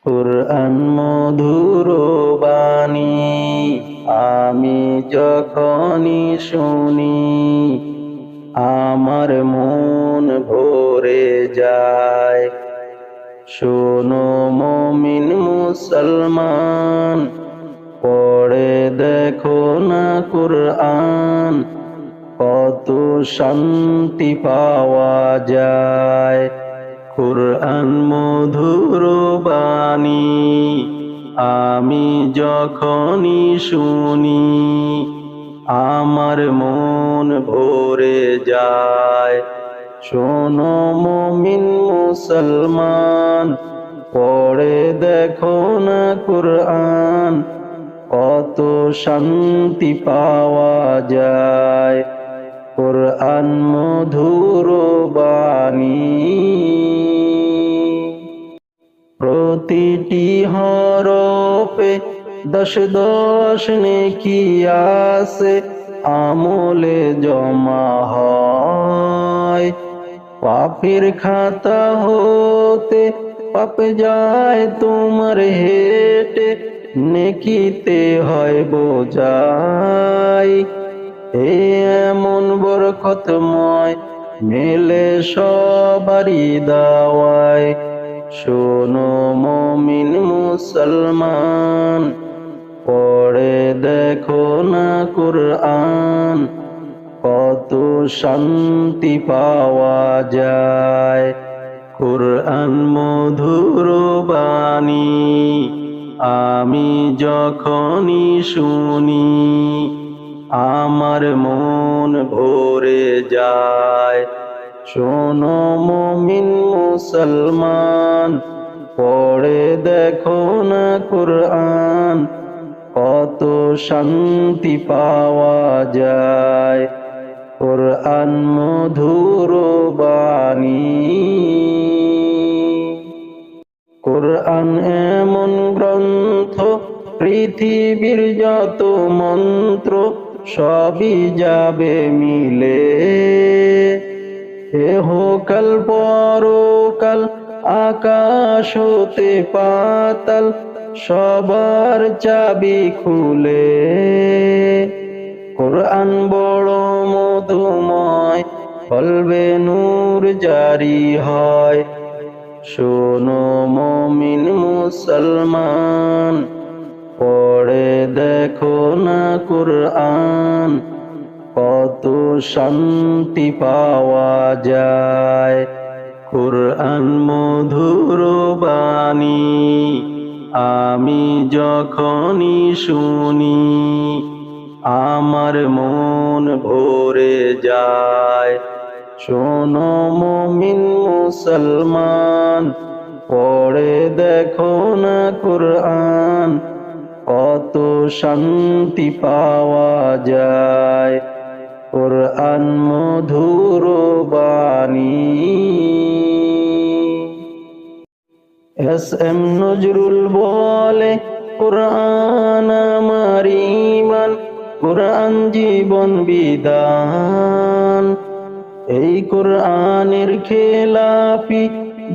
কুরআন মধুর বাণী, আমি যখনই শুনি আমার মন ভরে যায়। শোনো মুমিন মুসলমান, পড়ে দেখো না কুরআন, কত শান্তি পাওয়া যায়। কুরআন মধুর বাণী, আমি যখনই শুনি আমার মন ভরে যায়। শোনো মুমিন মুসলমান, পড়ে দেখো না কুরআন, কত শান্তি পাওয়া যায়। কুরআন মধুর বাণী, প্রতিটি হরফে দশ দশ নেকি আছে, আমলে জমা হয়। পাপের খাতা হতে পাপ যায় তোমার হেঁটে, নেকিতে হয় বোঝাই। এমন বরকতময় মেলে সবারই দাওয়ায়। শোনো মুমিন মুসলমান, পড়ে দেখো না কুরআন, কত শান্তি পাওয়া যায়। কুরআন মধুর বাণী, আমি যখনই শুনি আমার মন ভরে যায়। শোনো মুমিন মুসলমান, পড়ে দেখো না কুরআন, কত শান্তি পাওয়া যায়। কুরআন মধুর বাণী, কুরআন এমন গ্রন্থ, পৃথিবীর যত মন্ত্র সবই যাবে মিলে। এহকাল পরকাল, আকাশ হতে পাতাল, সবার চাবি খুলে। কুরআন বড় মধুময়, কলবে নূর জারি হয়। শোনো মুমিন মুসলমান, পড়ে দেখো না কুরআন, কত শান্তি পাওয়া যায়। কুরআন মধুর বাণী, আমি যখনই শুনি আমার মন ভরে যায়। শোনো মুমিন মুসলমান, পড়ে দেখো না কুরআন, কত শান্তি পাওয়া যায়। কুরআন মধুর বাণী। এস.এম. নজরুল বলে, কুরআন আমার ঈমান, কুরআন জীবন বিধান। এই কুরআনের খেলাপি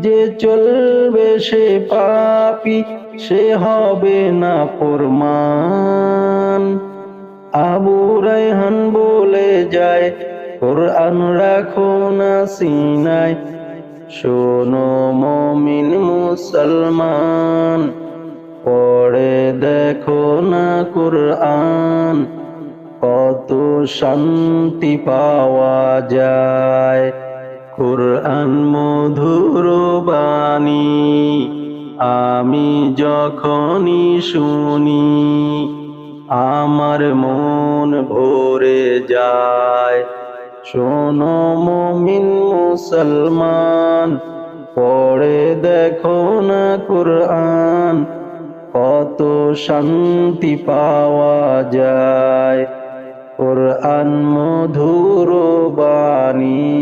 যে চলবে সে পাপী, সে হবে না ফরমান। আবু রায়হান বলে যায়, কুরআন রাখো না সিনায়। শোনো মুমিন মুসলমান, পড়ে দেখো না কুরআন, কত শান্তি পাওয়া যায়। কুরআন মধুর বাণী, আমি যখনই শুনি আমার মন ভরে যায়। শোনো মুমিন মুসলমান, পড়ে দেখো না কুরআন, কত শান্তি পাওয়া যায়। কুরআন মধুর বাণী।